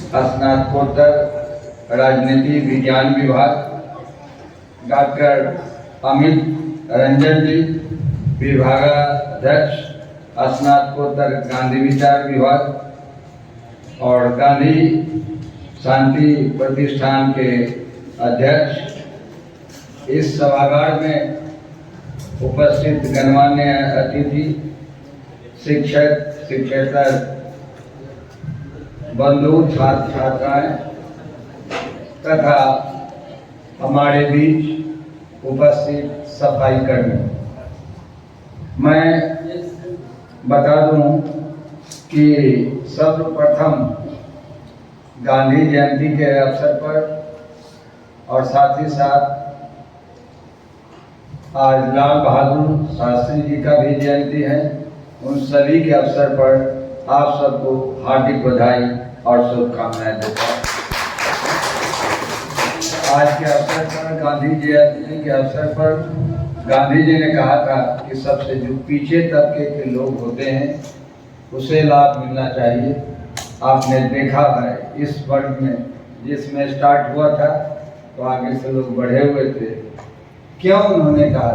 स्नातकोत्तर राजनीति विज्ञान विभाग, डॉक्टर अमित रंजन जी, विभागाध्यक्ष स्नातकोत्तर गांधी विचार विभाग और गांधी शांति प्रतिष्ठान के अध्यक्ष, इस सभागार में उपस्थित गणमान्य अतिथि, शिक्षक शिक्षेतर बंधु, छात्र छात्राएं तथा हमारे बीच उपस्थित सफाई कर्मी, मैं बता दूं कि सर्वप्रथम गांधी जयंती के अवसर पर और साथ ही साथ आज लाल बहादुर शास्त्री जी का भी जयंती है। उन सभी के अवसर पर आप सबको हार्दिक बधाई और शुभकामनाएं देता हूँ। आज के अवसर पर, गांधी जयंती के अवसर पर, गांधी जी ने कहा था कि सबसे जो पीछे तबके के लोग होते हैं उसे लाभ मिलना चाहिए। आपने देखा है इस वर्ग में जिसमें स्टार्ट हुआ था तो आगे से लोग बढ़े हुए थे। क्यों उन्होंने कहा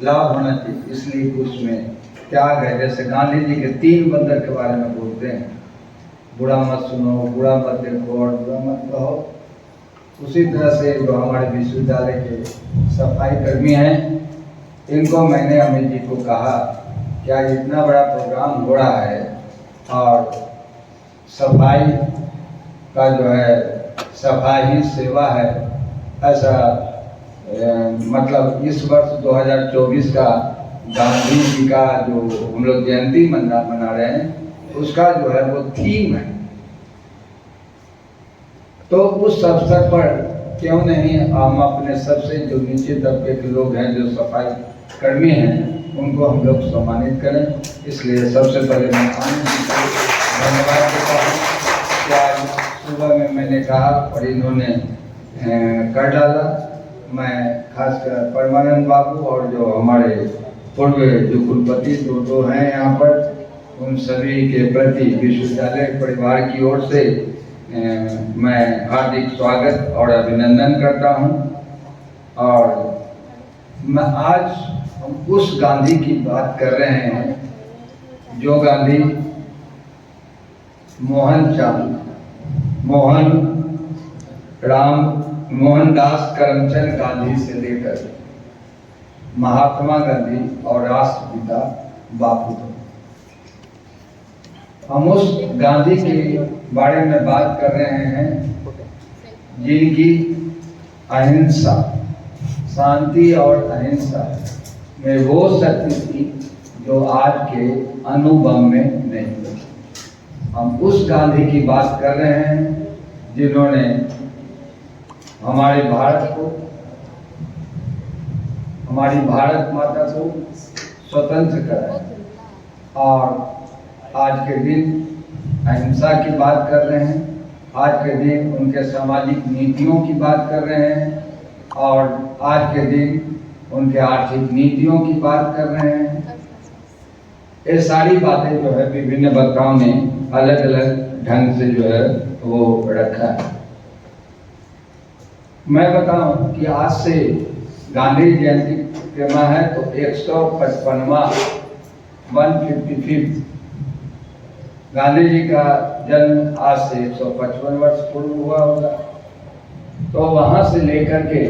लाभ होना चाहिए? इसलिए उसमें त्याग है। जैसे गांधी जी के 3 बंदर के बारे में बोलते हैं, बुरा मत सुनो, बुरा मत देखो और बुरा मत कहो। उसी तरह से जो हमारे विश्वविद्यालय के सफाई कर्मी हैं, इनको मैंने अमित जी को कहा क्या इतना बड़ा प्रोग्राम हो रहा है और सफाई का जो है सफाई ही सेवा है, ऐसा मतलब इस वर्ष 2024 का गांधी जी का जो हम लोग जयंती मना रहे हैं उसका जो है वो थीम है। तो उस अवसर पर क्यों नहीं हम अपने सबसे जो नीचे तबके के लोग हैं, जो सफाई कर्मी हैं, उनको हम लोग सम्मानित करें। इसलिए सबसे पहले मैं धन्यवाद देता हूँ। क्या सुबह में मैंने कहा और इन्होंने कर डाला। मैं खासकर परमानंद बाबू और जो हमारे पूर्व जो कुलपति दो हैं यहाँ पर, उन सभी के प्रति विश्वविद्यालय परिवार की ओर से मैं हार्दिक स्वागत और अभिनंदन करता हूँ। और मैं आज हम उस गांधी की बात कर रहे हैं जो गांधी मोहनदास करमचंद गांधी से लेकर महात्मा गांधी और राष्ट्रपिता बापू, हम उस गांधी के बारे में बात कर रहे हैं जिनकी अहिंसा, शांति और अहिंसा में वो शक्ति थी जो आज के अनुभव में नहीं है। हम उस गांधी की बात कर रहे हैं जिन्होंने हमारे भारत को, हमारी भारत माता को स्वतंत्र कराया। और आज के दिन अहिंसा की बात कर रहे हैं, आज के दिन उनके सामाजिक नीतियों की बात कर रहे हैं और आज के दिन उनके आर्थिक नीतियों की बात कर रहे हैं। ये सारी बातें जो है विभिन्न वक्ताओं ने अलग अलग ढंग से जो है वो रखा है। मैं बताऊं कि आज से गांधी जयंती करना है तो 155वां 155 गांधी जी का जन्म आज से 155 वर्ष पूर्व हुआ होगा। तो वहां से लेकर के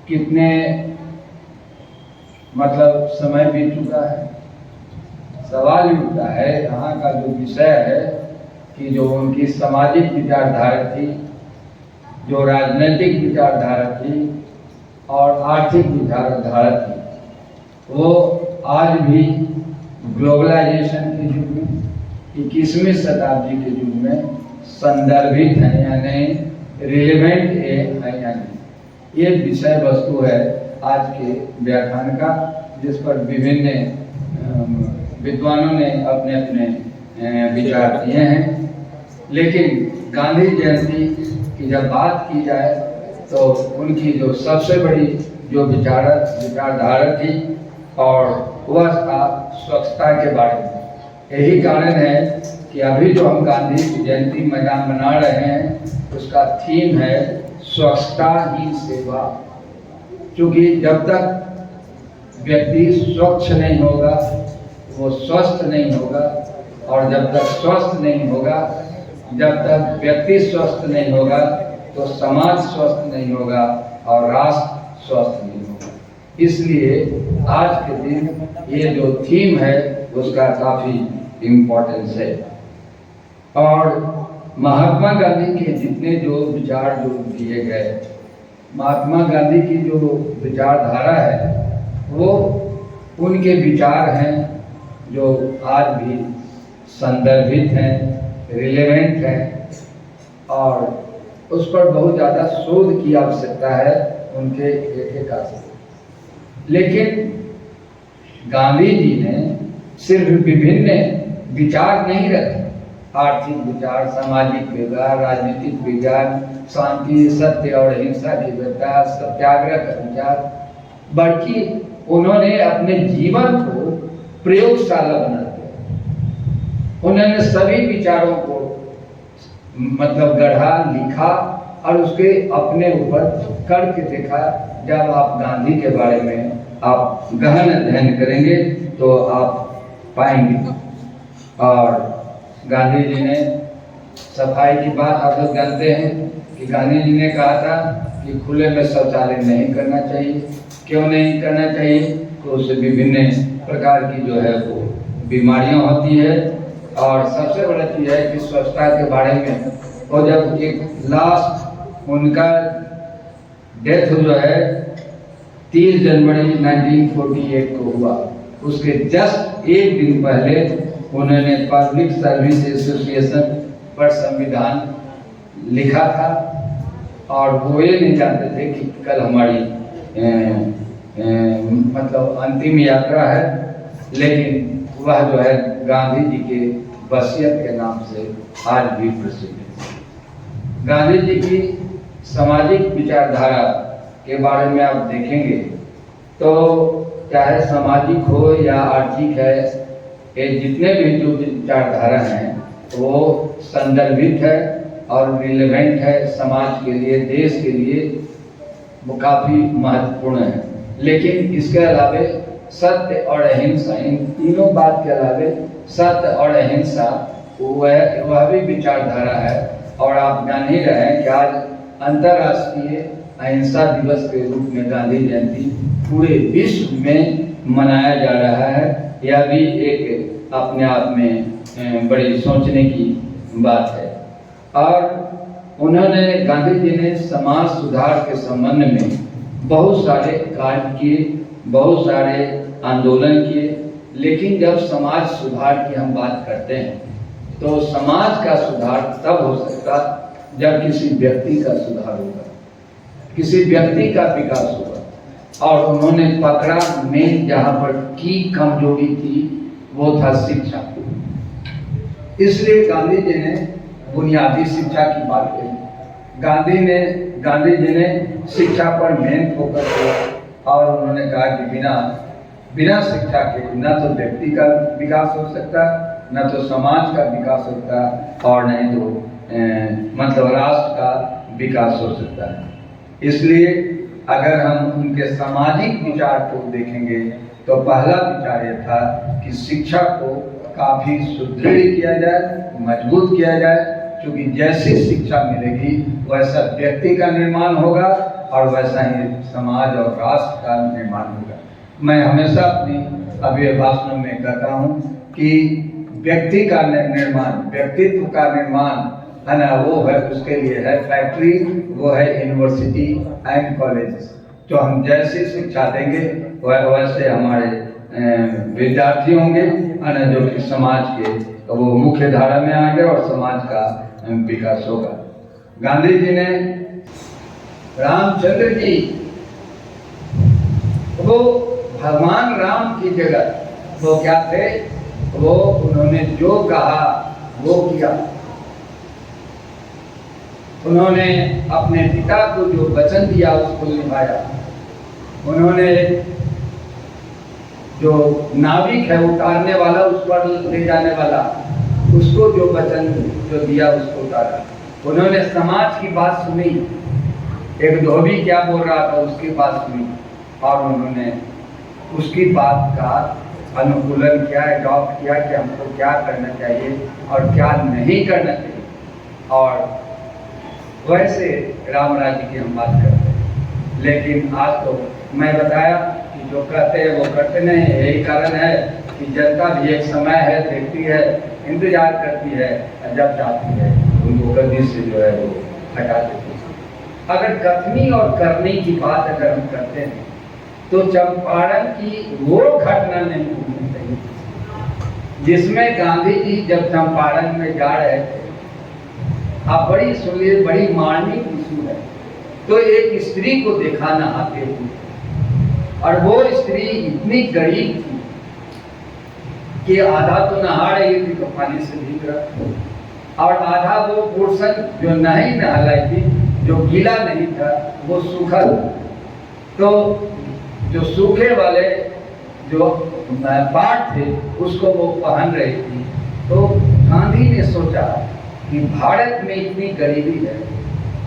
कितने मतलब समय बीत चुका है। सवाल ये उठता है, यहाँ का जो विषय है कि जो उनकी सामाजिक विचारधारा थी, जो राजनीतिक विचारधारा थी और आर्थिक विचारधारा थी, वो आज भी ग्लोबलाइजेशन के युग में, 21वीं शताब्दी के युग में संदर्भित है या नहीं, रिलेवेंट है या नहीं। ये विषय वस्तु है आज के व्याख्यान का, जिस पर विभिन्न विद्वानों ने अपने अपने विचार दिए हैं। लेकिन गांधी जयंती की जब बात की जाए तो उनकी जो सबसे बड़ी जो विचारधारा थी और वह था स्वच्छता के बारे में। यही कारण है कि अभी जो हम गांधी की जयंती मना रहे हैं उसका थीम है स्वच्छता ही सेवा। क्योंकि जब तक व्यक्ति स्वच्छ नहीं होगा वो स्वस्थ नहीं होगा, और जब तक स्वस्थ नहीं होगा, जब तक व्यक्ति स्वस्थ नहीं होगा तो समाज स्वस्थ नहीं होगा और राष्ट्र स्वस्थ नहीं होगा। इसलिए आज के दिन ये जो थीम है उसका काफी इम्पोर्टेंस है। और महात्मा गांधी के जितने जो विचार जो दिए गए, महात्मा गांधी की जो विचारधारा है वो उनके विचार हैं जो आज भी संदर्भित हैं, रिलेवेंट हैं, और उस पर बहुत ज़्यादा शोध की आवश्यकता है उनके एक आशय। लेकिन गांधी जी ने सिर्फ विभिन्न विचार नहीं रखे, आर्थिक विचार, सामाजिक विचार, राजनीतिक विचार, शांति, सत्य और अहिंसा की विचार, सत्याग्रह का विचार, बल्कि उन्होंने अपने जीवन को प्रयोगशाला बना दिया। उन्होंने सभी विचारों को मतलब गढ़ा, लिखा और उसके अपने ऊपर करके देखा। जब आप गांधी के बारे में आप गहन अध्ययन करेंगे तो आप पाएंगे। और गांधी जी ने सफाई की बात आप लोग जानते हैं कि गांधी जी ने कहा था कि खुले में शौचालय नहीं करना चाहिए। क्यों नहीं करना चाहिए? तो उससे विभिन्न प्रकार की जो है वो बीमारियां होती है। और सबसे बड़ा चीज़ है कि स्वच्छता के बारे में, और जब एक लास्ट उनका डेथ जो है 30 जनवरी 1948 को हुआ, उसके जस्ट एक दिन पहले उन्होंने पब्लिक सर्विस एसोसिएशन पर संविधान लिखा था। और वो ये नहीं जानते थे कि कल हमारी मतलब अंतिम यात्रा है, लेकिन वह जो है गांधी जी के वसीयत के नाम से आज भी प्रसिद्ध है। गांधी जी की सामाजिक विचारधारा के बारे में आप देखेंगे तो चाहे सामाजिक हो या आर्थिक है, ये जितने भी जो विचारधारा हैं वो संदर्भित है और रिलेवेंट है समाज के लिए, देश के लिए, वो काफ़ी महत्वपूर्ण है। लेकिन इसके अलावे सत्य और अहिंसा, इन तीनों बात के अलावे सत्य और अहिंसा वह भी विचारधारा है। और आप जान ही रहे हैं कि आज अंतर्राष्ट्रीय अहिंसा दिवस के रूप में गांधी जयंती पूरे विश्व में मनाया जा रहा है। यह भी एक अपने आप में बड़ी सोचने की बात है। और उन्होंने, गांधी जी ने समाज सुधार के संबंध में बहुत सारे कार्य किए, बहुत सारे आंदोलन किए। लेकिन जब समाज सुधार की हम बात करते हैं तो समाज का सुधार तब हो सकता जब किसी व्यक्ति का सुधार होगा, किसी व्यक्ति का विकास होगा। और उन्होंने पकड़ा मेन जहाँ पर की कमजोरी थी वो था शिक्षा। इसलिए गांधी जी ने बुनियादी शिक्षा की बात कही। गांधी जी ने शिक्षा पर मेन फोकस किया और उन्होंने कहा कि बिना शिक्षा के न तो व्यक्ति का विकास हो सकता, न तो समाज का विकास होता, और नहीं तो मतलब राष्ट्र का विकास हो सकता है। इसलिए अगर हम उनके सामाजिक विचार को देखेंगे तो पहला विचार यह था कि शिक्षा को काफ़ी सुदृढ़ किया जाए, मजबूत किया जाए, क्योंकि जैसी शिक्षा मिलेगी वैसा व्यक्ति का निर्माण होगा और वैसा ही समाज और राष्ट्र का निर्माण होगा। मैं हमेशा अपनी अभिभाषणों में कहता हूँ कि व्यक्ति का निर्माण, व्यक्तित्व का निर्माण है ना, वो है, उसके लिए है फैक्ट्री, वो है यूनिवर्सिटी एंड कॉलेज। तो हम जैसी शिक्षा देंगे वैसे हमारे विद्यार्थी होंगे है ना, जो कि समाज के वो मुख्य धारा में आएंगे और समाज का विकास होगा। गांधी जी ने, रामचंद्र जी, वो भगवान राम की जगह वो क्या थे, वो उन्होंने जो कहा वो किया। उन्होंने अपने पिता को जो वचन दिया उसको निभाया। उन्होंने जो नाविक है उतारने वाला, उस पर ले जाने वाला, उसको जो वचन जो दिया उसको उतारा। उन्होंने समाज की बात सुनी, एक धोबी क्या बोल रहा था उसकी बात सुनी और उन्होंने उसकी बात का अनुकूलन किया, अडॉप्ट किया कि हमको क्या करना चाहिए और क्या नहीं करना चाहिए। और वैसे राम राज्य की हम बात करते हैं, लेकिन आज तो मैं बताया कि जो कहते हैं वो करते नहीं। यही कारण है कि जनता भी एक समय है, देखती है, इंतजार करती है, जब चाहती है उनको गद्दी से जो है वो हटा देती है। अगर कथनी और करने की बात अगर हम करते हैं तो चंपारण की वो घटना नहीं भूलनी चाहिए जिसमें गांधी जी जब चंपारण में जा रहे थे। आप बड़ी सुनिए, बड़ी मार्मिक इशू है। तो एक स्त्री को देखा नहाते हुए और वो स्त्री इतनी गरीब थी कि आधा तो नहा रही थी तो पानी से भीग रहा और आधा वो पोर्शन जो नहीं नहा रही थी, जो गीला नहीं था, वो सूखा था। तो जो सूखे वाले जो पार्ट थे उसको वो पहन रही थी। तो गांधी ने सोचा कि भारत में इतनी गरीबी है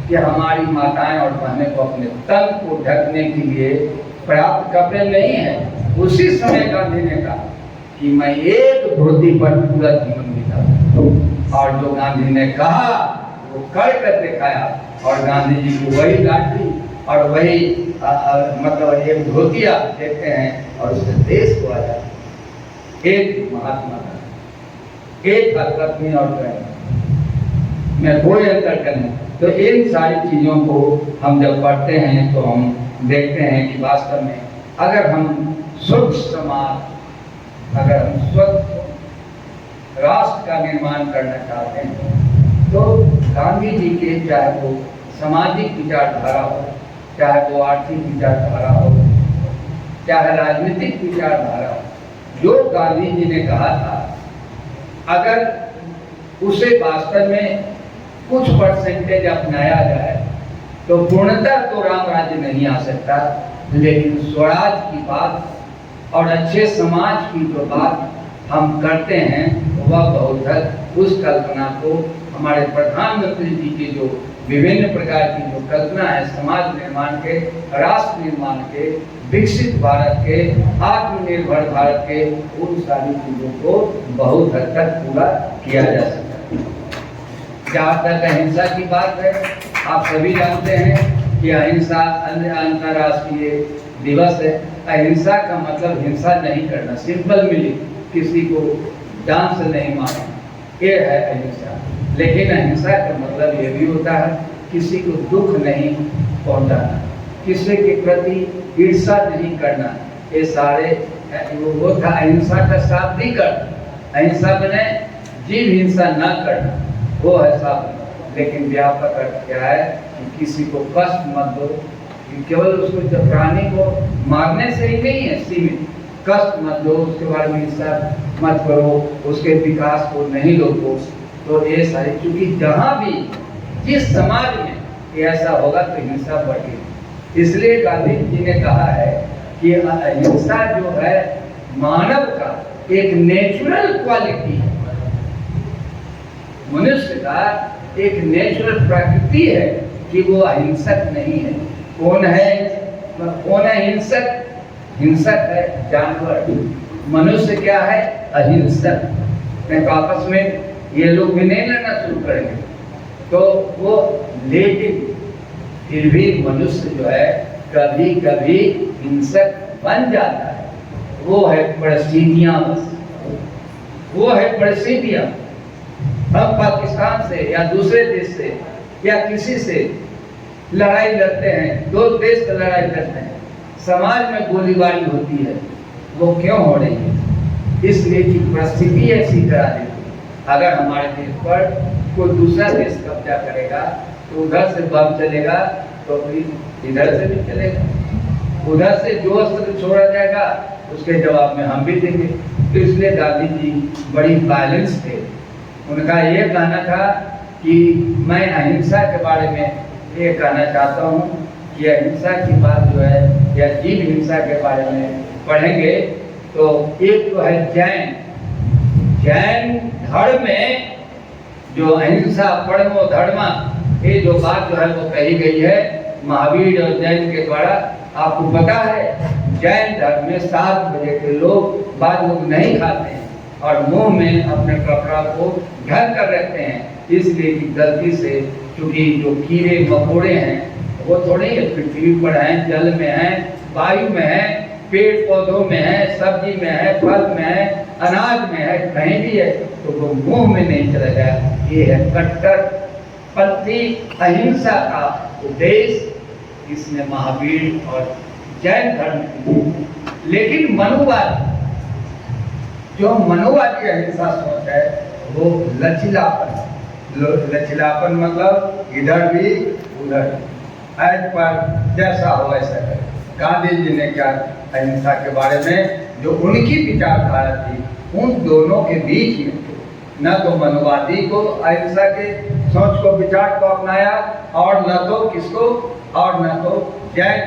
कि हमारी माताएं और बहनें को अपने तन को ढकने के लिए पर्याप्त कपड़े नहीं है। उसी समय गांधी ने कहा कि मैं एक धोती पर पूरा जीवन बिता। और जो गांधी ने कहा वो कर दिखाया और गांधी जी को वही लाठी और वही मतलब एक धोती आप देखते हैं और उससे देश को आया। एक महात्मा का एक पत्नी और मैं कोई अंतर करने। तो इन सारी चीज़ों को हम जब पढ़ते हैं तो हम देखते हैं कि वास्तव में अगर हम स्वच्छ समाज, अगर हम स्वच्छ राष्ट्र का निर्माण करना चाहते हैं तो गांधी जी के चाहे वो सामाजिक विचारधारा हो, चाहे वो आर्थिक विचारधारा हो, चाहे राजनीतिक विचारधारा हो, जो गांधी जी ने कहा था अगर उसे वास्तव में कुछ परसेंटेज अपनाया जाए तो पूर्णतः तो राम राज्य नहीं आ सकता, लेकिन स्वराज की बात और अच्छे समाज की जो बात हम करते हैं वह बहुत हद उस कल्पना को हमारे प्रधानमंत्री जी की जो विभिन्न प्रकार की जो कल्पना है समाज निर्माण के, राष्ट्र निर्माण के, विकसित भारत के, आत्मनिर्भर भारत के, उन सारी चीजों को बहुत हद तक पूरा किया जा सकता है। जहाँ तक अहिंसा की बात है, आप सभी जानते हैं कि अहिंसा अंतर्राष्ट्रीय दिवस है। अहिंसा का मतलब हिंसा नहीं करना, सिंपल मीनिंग, किसी को जान से नहीं मारना, ये है अहिंसा। लेकिन अहिंसा का मतलब ये भी होता है किसी को दुख नहीं पहुंचाना, किसी के प्रति ईर्ष्या नहीं करना। ये सारे वो था अहिंसा का शाब्दिक अर्थ। अहिंसा बने जीव हिंसा न करना, वो है शाब्दिक। लेकिन व्यापक अर्थ क्या है कि किसी को कष्ट मत दो। केवल उसको जब प्राणी को मारने से ही नहीं है सीमित, कष्ट मत दो, उसके बारे में हिंसा मत करो, उसके विकास को नहीं रोको। तो ये सारी, क्योंकि जहाँ भी जिस समाज में ऐसा होगा तो हिंसा बढ़ेगी। इसलिए गांधी जी ने कहा है कि अहिंसा जो है मानव का एक नेचुरल क्वालिटी है, मनुष्य का एक नेचुरल प्रकृति है कि वो अहिंसक नहीं है। कौन है हिंसक? हिंसक है जानवर, मनुष्य क्या है? अहिंसक। नहीं तो आपस में ये लोग भी नहीं लड़ना शुरू करेंगे तो वो, लेकिन फिर भी मनुष्य जो है कभी कभी हिंसक बन जाता है। वो है परिस्थितियां, बस वो है परिस्थितियां। हम पाकिस्तान से या दूसरे देश से या किसी से लड़ाई लड़ते हैं, दो देश से लड़ाई करते हैं, समाज में गोलीबारी होती है, वो क्यों हो रही है? इसलिए कि परिस्थिति ऐसी करा देती है। अगर हमारे देश पर कोई दूसरा देश कब्जा करेगा तो उधर से बम चलेगा तो फिर इधर से भी चलेगा, उधर से जो अस्त्र छोड़ा जाएगा उसके जवाब में हम भी देंगे। तो इसलिए गांधी जी बड़ी बैलेंस थे। उनका ये कहना था कि मैं अहिंसा के बारे में ये कहना चाहता हूँ कि अहिंसा की बात जो है या जीव हिंसा के बारे में पढ़ेंगे तो एक तो है जैन धर्म में जो अहिंसा परमो धर्मा, ये जो बात जो है वो कही गई है महावीर और जैन के द्वारा। आपको पता है जैन धर्म में 7 बजे के लोग बाद लोग नहीं खाते हैं और मुंह में अपने कपड़ा को ढक कर रखते हैं, इसलिए कि गलती से, क्योंकि जो कीड़े मकोड़े हैं वो थोड़े पृथ्वी पर हैं, जल में हैं, वायु में है, पेड़ पौधों में है, सब्जी में है, फल में है, अनाज में है, कहीं भी है, तो वो मुंह में नहीं चला जाए। ये है कट्टरपंथी अहिंसा का उपदेश, इसमें महावीर और जैन धर्म। लेकिन मनुवाद, जो मनुवादी अहिंसा सोच है वो लचीलापन मतलब इधर भी उधर, आज पर जैसा हो ऐसा है। गांधी जी ने क्या अहिंसा के बारे में जो उनकी विचारधारा थी, उन दोनों के बीच में न तो मनुवादी को अहिंसा के सोच को विचार को अपनाया और न तो किसको, और न तो जैन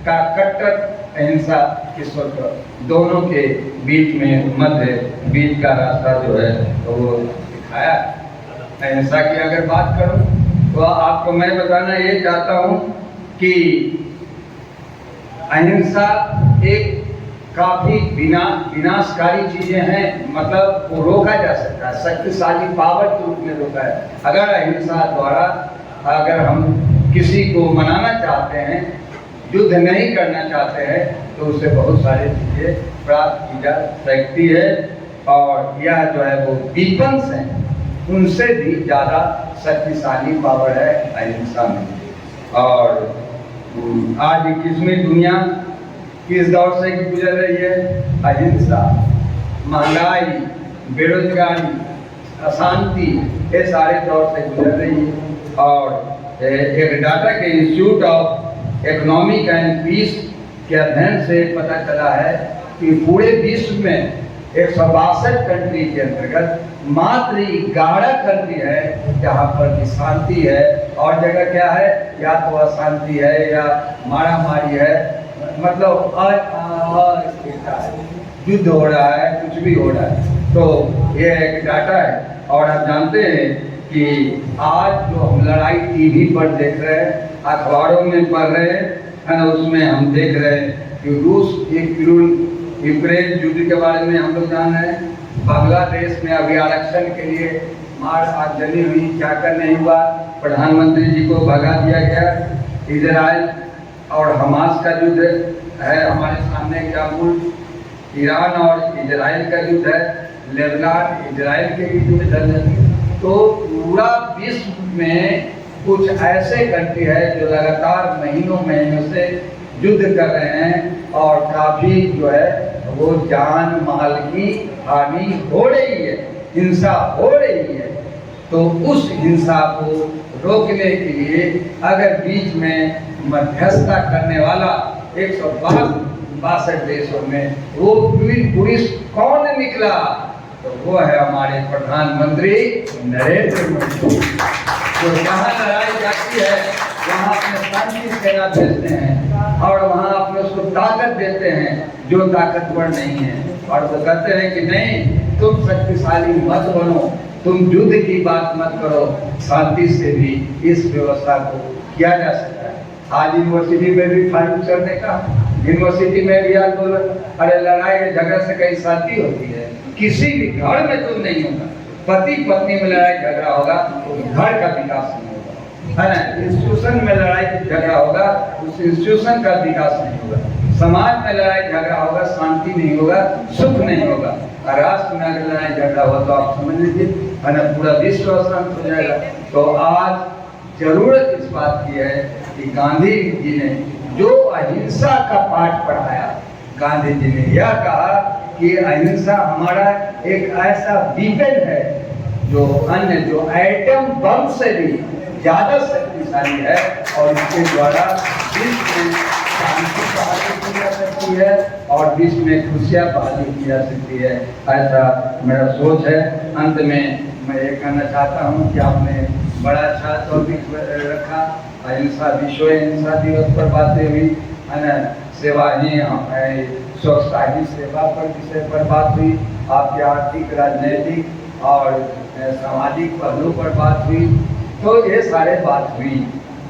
का कट्टर अहिंसा की सोच, दोनों के बीच में मध्य बीच का रास्ता जो है तो वो दिखाया। अहिंसा की अगर बात करूं तो आपको मैं बताना ये चाहता हूं कि अहिंसा एक काफी विनाशकारी चीजें हैं, मतलब वो रोका जा सकता है, शक्तिशाली पावर के रूप में रोका है। अगर अहिंसा द्वारा अगर हम किसी को मनाना चाहते हैं, युद्ध नहीं करना चाहते हैं, तो उससे बहुत सारी चीजें प्राप्त की जा सकती है। और यह जो है वो वीपन्स हैं, उनसे भी ज़्यादा शक्तिशाली पावर है अहिंसा में। और आज 21वीं दुनिया किस दौर से गुजर रही है? अहिंसा, महंगाई, बेरोजगारी, अशांति, ये सारे दौर से गुजर रही है। और एक डाटा के institute of economic and peace के अध्ययन से पता चला है कि पूरे विश्व में 162 कंट्री के अंतर्गत मात्र 11 कंट्री है जहाँ पर की शांति है, और जगह क्या है, या तो अशांति है या मारामारी है, मतलब अस्थिरता है, युद्ध हो रहा है, कुछ भी हो रहा है। तो ये एक डाटा है। और आप जानते हैं कि आज जो हम लड़ाई टीवी पर देख रहे हैं, अखबारों में पढ़ रहे हैं, है ना, उसमें हम देख रहे हैं कि रूस यूक्रेन युद्ध के बारे में हम लोग जान रहे हैं। बांग्लादेश में अभी आरक्षण के लिए मार आगजनी हुई, क्या कर नहीं हुआ, प्रधानमंत्री जी को भगा दिया गया। इजराइल और हमास का युद्ध है हमारे सामने, क्या मुल्क ईरान और इजराइल का युद्ध है, लेबनान इजराइल के युद्ध में चल रही है। तो पूरा विश्व में कुछ ऐसे कंट्री है जो लगातार महीनों से युद्ध कर रहे हैं और काफी जो है वो जान माल की हानि हो रही है, हिंसा हो रही है। तो उस हिंसा को रोकने के लिए अगर बीच में मध्यस्थता करने वाला 162 देशों में वो पुरुष कौन निकला, तो वो है हमारे प्रधानमंत्री नरेंद्र मोदी। तो जहाँ लड़ाई जाती है वहाँ अपने शांति सेना भेजते हैं और वहाँ अपने उसको ताकत देते हैं जो ताकतवर नहीं है, और वो कहते हैं कि नहीं, तुम शक्तिशाली मत बनो, तुम युद्ध की बात मत करो, शांति से भी इस व्यवस्था को किया जा सकता है। आज यूनिवर्सिटी में भी फाइट करने का, यूनिवर्सिटी में भी आंदोलन, अरे लड़ाई झगड़ा से कहीं शांति होती है? किसी भी घर में तो नहीं होगा। पति पत्नी में लड़ाई झगड़ा होगा तो घर का विकास नहीं होगा, है ना। इंस्टीट्यूशन में लड़ाई झगड़ा होगा, उस इंस्टीट्यूशन का विकास नहीं होगा। समाज में लड़ाई झगड़ा होगा, शांति नहीं होगा, सुख नहीं होगा। और राष्ट्र में अगर लड़ाई झगड़ा हो तो आप समझ लीजिए, है ना, पूरा विश्व अशांत हो जाएगा। तो आज जरूरत इस बात की है कि गांधी जी ने जो अहिंसा का पाठ पढ़ाया, गांधी जी ने यह कहा कि अहिंसा हमारा एक ऐसा वीपन है जो अन्य जो एटम बम से भी ज्यादा शक्तिशाली है, और इसके द्वारा विश्व में शांति बहाली की जा सकती है और विश्व में खुशियाँ बहाली की जा सकती है। ऐसा मेरा सोच है। अंत में मैं ये कहना चाहता हूँ कि आपने बड़ा अच्छा टॉपिक रखा, अहिंसा, विश्व अहिंसा दिवस पर बातें हुई, है ना, सेवा ही स्वच्छता ही सेवा पर विषय पर बात हुई, आपके आर्थिक, राजनीतिक और सामाजिक पहलू पर बात हुई। तो ये सारे बात हुई,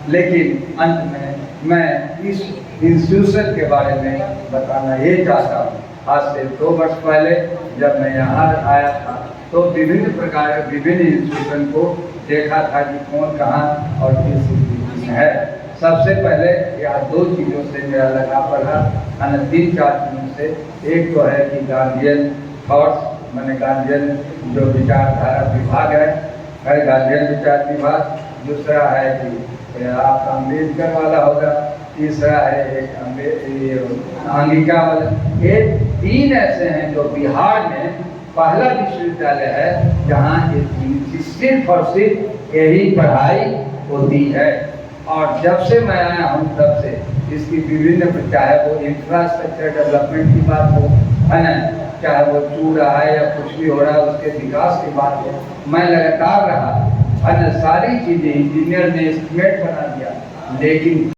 लेकिन अंत में मैं इस इंस्टीट्यूशन के बारे में बताना ये चाहता हूँ। आज से 2 वर्ष पहले जब मैं यहाँ आया था तो विभिन्न प्रकार विभिन्न इंस्टीट्यूशन को देखा था कि कौन कहाँ और किस स्थिति में है। सबसे पहले या 2 चीज़ों से मेरा लगाव पड़ा, 3-4 चीज़ों से। एक तो है कि गार्जियन थॉट्स, मैंने गार्जियन जो विचारधारा विभाग है गार्जियन विचार विभाग। दूसरा है कि आपका अम्बेडकर वाला होगा। तीसरा है एक अंगिका वाला। ये 3 ऐसे हैं जो बिहार में पहला विश्वविद्यालय है जहाँ ये सिर्फ और सिर्फ यही पढ़ाई होती है। और जब से मैं आया हूँ तब से इसकी विभिन्न, चाहे वो इंफ्रास्ट्रक्चर डेवलपमेंट की बात हो, है ना, चाहे वो चूड़ रहा है या कुछ भी हो रहा है उसके विकास की बात हो, मैं लगातार रहा, है ना। सारी चीज़ें इंजीनियर ने एस्टिमेट बना दिया, लेकिन